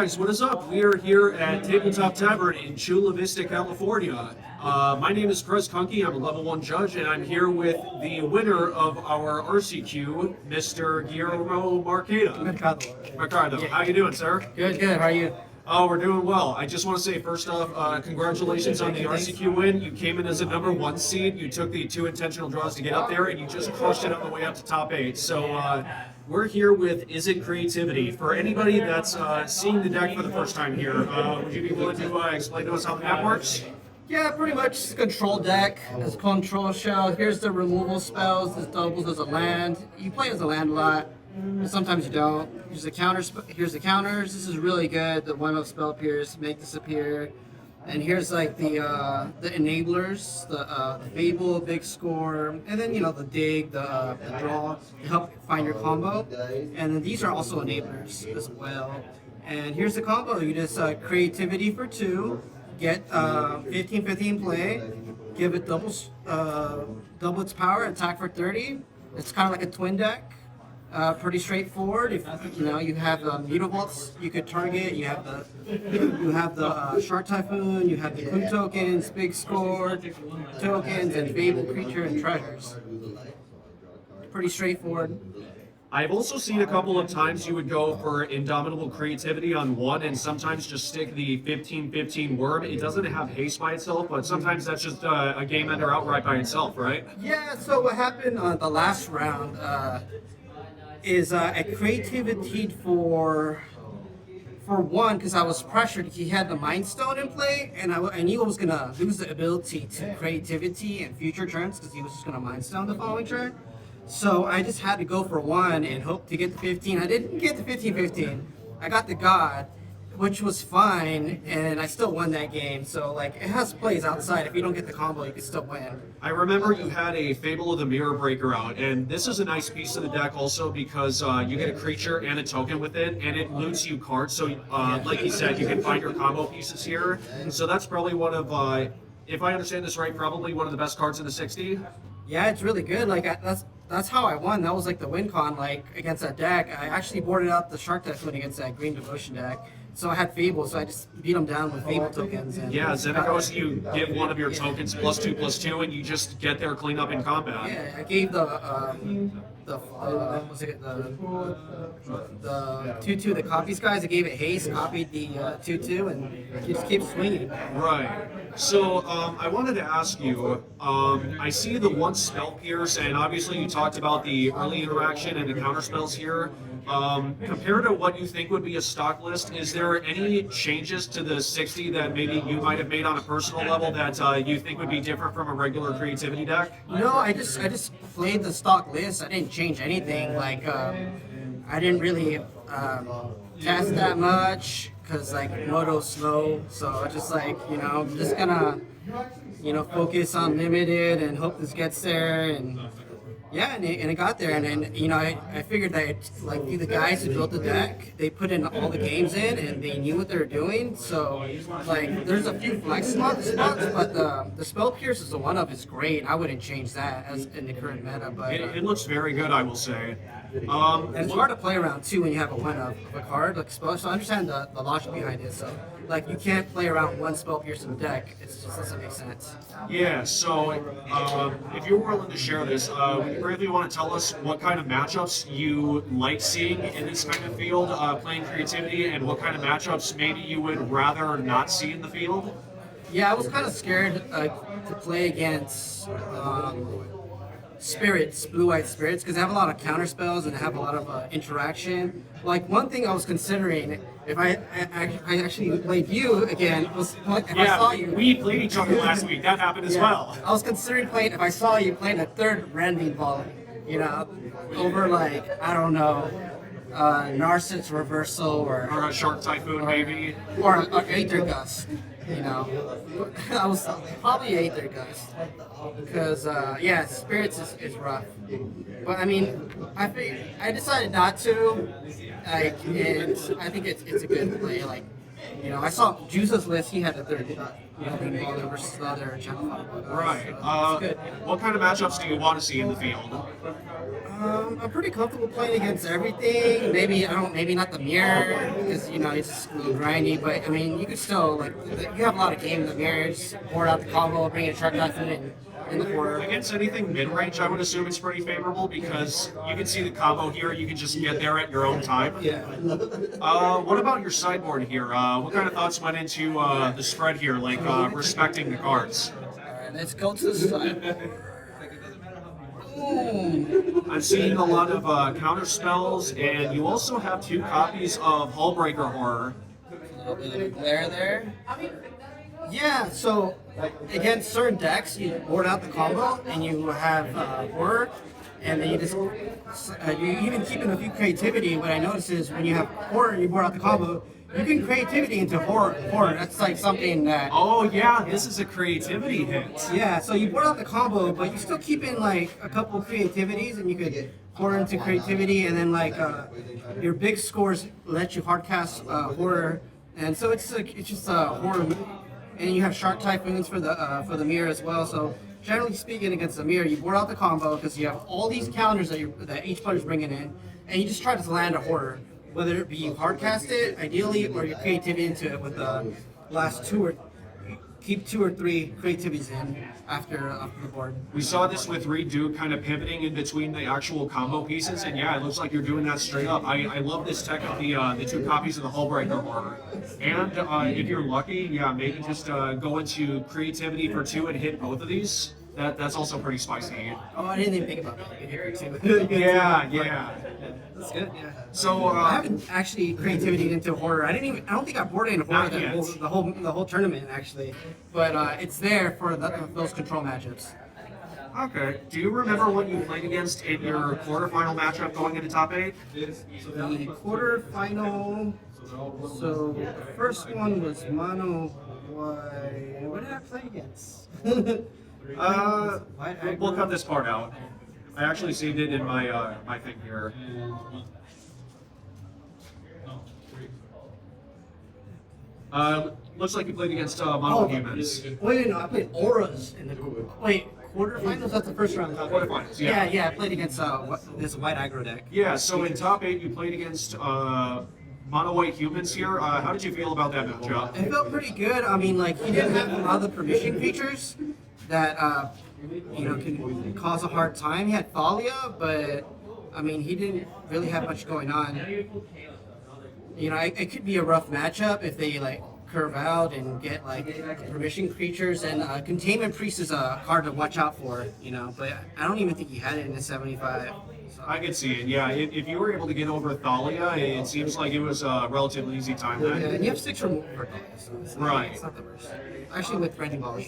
guys, what is up? We are here at TableTop Tavern in Chula, Vista, California. My name is Chris Kunke. I'm a level 1 judge, and I'm here with the winner of our RCQ, Mr. Guillermo Mercado. How you doing, sir? Good. How are you? Oh, we're doing well. I just want to say, first off, congratulations on the RCQ win. You came in as a number 1 seed. You took the 2 intentional draws to get up there, and you just crushed it on the way up to top 8. So we're here with Izzet Creativity. For anybody that's seeing the deck for the first time here, would you be willing to explain to us how the map works? Yeah, pretty much it's a control deck. It's a control shell. Here's the removal spells. This doubles as a land. You play as a land a lot, and sometimes you don't. Here's the counters. Here's the counters. This is really good. The 1-of spell pierce, make this appear. And here's like the enablers, the Fable, big score, and then the dig, the draw to help find your combo. And then these are also enablers as well. And here's the combo. You just creativity for 2, get 15/15 play, give it double its power, attack for 30. It's kind of like a twin deck. Pretty straightforward. If you have mutables, you could target. You have the Shark Typhoon. You have the Clue tokens, big score tokens, and Fable creature and treasures. Pretty straightforward. I've also seen a couple of times you would go for Indomitable Creativity on 1 and sometimes just stick the 15/15 worm. It doesn't have haste by itself, but sometimes that's just a game ender outright by itself, right? Yeah, so what happened on the last round is a creativity for 1, because I was pressured. He had the Mind Stone in play, and I knew I was going to lose the ability to creativity in future turns because he was just going to Mind Stone the following turn. So I just had to go for 1 and hope to get the 15. I didn't get the 15/15. I got the God, which was fine, and I still won that game. So like, it has plays outside. If you don't get the combo, you can still win. I remember you had a Fable of the Mirror Breaker out, and this is a nice piece of the deck also because you get a creature and a token with it, and it loots you cards. So like you said, you can find your combo pieces here. So that's probably one of, if I understand this right, probably one of the best cards in the 60. Yeah, it's really good. Like that's how I won. That was like the win con, like against that deck. I actually boarded out the Shark Typhoon against that Green Devotion deck. So I had Fable, so I just beat him down with Fable tokens. And yeah, Xenagos, you give one of your tokens +2/+2, and you just get their cleanup in combat. Yeah, I gave the 2/2 the copies guys. I gave it haste, copied the 2/2, and you just keep swinging. Right. So I wanted to ask you, I see the 1 spell pierce, and obviously you talked about the early interaction and the counter spells here. Compared to what you think would be a stock list, is there any changes to the 60 that maybe you might have made on a personal level that you think would be different from a regular creativity deck? No, I just played the stock list. I didn't change anything. Like I didn't really test that much because like Moto's slow. So I just I'm just gonna focus on limited and hope this gets there. And yeah, and it got there, and then I figured that like the guys who built the deck, they put in all the games in, and they knew what they were doing. So like, there's a few flex spots, but the spell pierce is the 1-of is great. I wouldn't change that as in the current meta, but it looks very good, I will say. And it's hard to play around too when you have a 1-of a card like spell. So I understand the logic behind it. So like, you can't play around 1 spell pierce in the deck. It just doesn't make sense. Yeah. So if you're willing to share this, would you briefly want to tell us what kind of matchups you like seeing in this kind of field, playing creativity, and what kind of matchups maybe you would rather not see in the field? Yeah, I was kind of scared to play against spirits, blue-eyed spirits, because they have a lot of counter spells and they have a lot of interaction. Like, one thing I was considering, if I actually played you again, was if I saw you. We played each other last week. That happened as well. I was considering playing, if I saw you playing a 3rd rending volley, over like, I don't know, Narcissus Reversal or a Shark Typhoon maybe. Or an Aether Gust. I was probably Aether Gust because spirits is rough. But I mean, I decided not to. Like, I think it's a good play. Like, I saw Juice's list. He had a 3rd green baller versus the other channel. Right. What kind of matchups do you want to see in the field? I'm pretty comfortable playing against everything. Maybe not the mirror because it's grindy. But I mean, you could still you have a lot of game in the mirror. Just board out the combo, bring in a shark typhoon in the corner. Against anything mid-range, I would assume it's pretty favorable because you can see the combo here. You can just get there at your own time. Yeah. What about your sideboard here? What kind of thoughts went into the spread here, like respecting the cards? All right, let's go to the side. Boom. I'm seeing a lot of counter spells, and you also have 2 copies of Hullbreaker Horror. A little bit of glare there. Yeah, so against certain decks, you board out the combo and you have horror, and then you just you even keep in a few creativity. What I notice is when you have horror and you board out the combo, you can creativity into horror. That's like something that. Oh yeah, this is a creativity hit. Yeah, so you board out the combo, but you still keep in like a couple creativities, and you could horror into creativity, and then your big scores let you hardcast horror, and so it's just a horror. And you have shark typhoons for the mirror as well. So generally speaking, against the mirror, you board out the combo because you have all these counters that each player's bringing in, and you just try to land a horror, whether it be you hardcast it ideally or your creativity into it with the last keep 2 or 3 creativities in after the board. We saw this with Redo kind of pivoting in between the actual combo pieces, and yeah, it looks like you're doing that straight up. I love this tech of the 2 copies of the Hullbreaker Horror. And if you're lucky, yeah, maybe just go into creativity for 2 and hit both of these. That's also pretty spicy. Oh, I didn't even think about that. Yeah. That's good. Yeah. So I haven't actually creativity into horror. I don't think I boarded in horror Not yet. the whole tournament actually, but it's there for those control matchups. Okay. Do you remember what you played against in your quarterfinal matchup going into top 8? The quarterfinal. So the first one was mono white. What did I play against? We'll cut this part out. I actually saved it in my my thing here. Looks like you played against Mono Humans. Wait, no, I played auras in the quarterfinals. That's the first round. Quarterfinals, yeah. Yeah, I played against this white aggro deck. Yeah, so in top 8 you played against Mono White Humans here. How did you feel about that matchup? It felt pretty good. I mean, he didn't have a lot of the permission features that can cause a hard time. He had Thalia, but I mean, he didn't really have much going on. It could be a rough matchup if they curve out and get permission creatures, and Containment Priest is a card to watch out for. But I don't even think he had it in the 75. So. I could see it, yeah. If you were able to get over Thalia, it seems like it was a relatively easy time then. Yeah, and you have 6 removal for Thalia, so it's not the worst. Actually, with Raging Ball.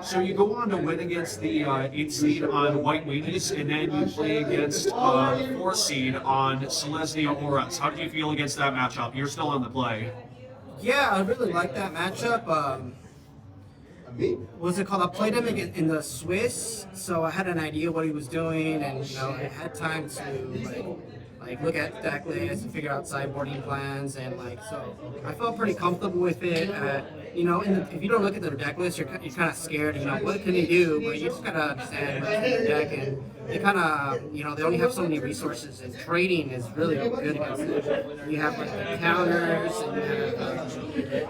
So you go on to win against the 8th seed on White Weenies, and then you play against the 4th seed on Selesnya Auras. How did you feel against that matchup? You're still on the play. Yeah, I really like that matchup. What's it called? I played him in the Swiss, so I had an idea what he was doing, and I had time to look at deck lists and figure out sideboarding plans, and so I felt pretty comfortable with it. If you don't look at their deck list, you're kind of scared. What can they do? But you just gotta understand what's in their deck, and they kind of they only have so many resources, and trading is really good against them. You have the counters, and you have.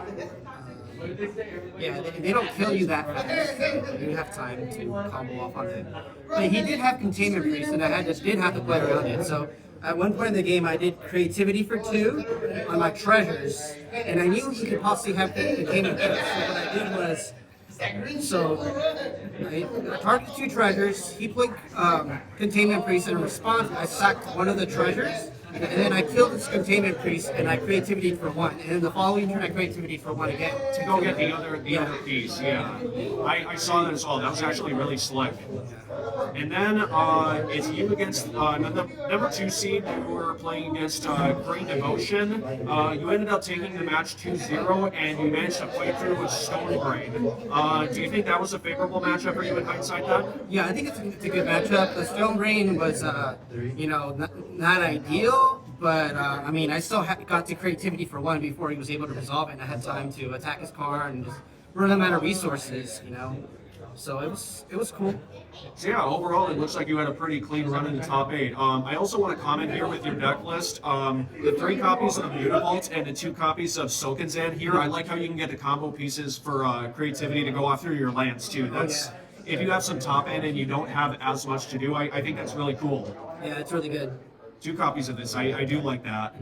They don't kill you that fast. You have time to combo off on it. But he did have Containment Priest, and I did have to play around it. So at one point in the game, I did creativity for 2 on my treasures, and I knew he could possibly have Containment Priest. So what I did was, I targeted 2 treasures. He played Containment Priest, and in response, I sacked one of the treasures. And then I killed this Containment Priest, and I creativity for 1. And then the following turn, I creativity for 1 again. To go get the other piece, yeah. I saw that as well. That was actually really slick. And then it's you against number 2 seed. You were playing against Green Devotion. You ended up taking the match 2-0, and you managed to play through with Stone Brain. Do you think that was a favorable matchup for you in hindsight then? Yeah, I think it's a good matchup. The Stone Brain was, not ideal, but I still got to creativity for 1 before he was able to resolve it, and I had time to attack his card and just run him out of resources, So it was cool. So yeah, overall it looks like you had a pretty clean run in the top 8. I also want to comment here with your deck list. The 3 copies of Mutavault and the 2 copies of Sokenzan here. I like how you can get the combo pieces for creativity to go off through your lands too. That's if you have some top end and you don't have as much to do. I think that's really cool. Yeah, it's really good. 2 copies of this. I do like that.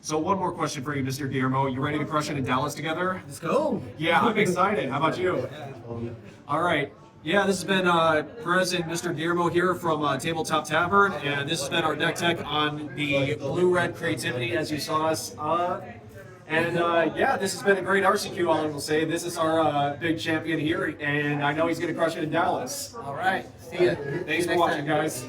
So one more question for you, Mr. Guillermo. You ready to crush it in Dallas together? Let's go. Yeah, I'm excited. How about you? All right. Yeah, this has been President Mr. Guillermo here from TableTop Tavern, and this has been our deck tech on the blue-red creativity as you saw us. Yeah, this has been a great RCQ, all I will say. This is our big champion here, and I know he's going to crush it in Dallas. All right. See ya. Thanks for watching, guys.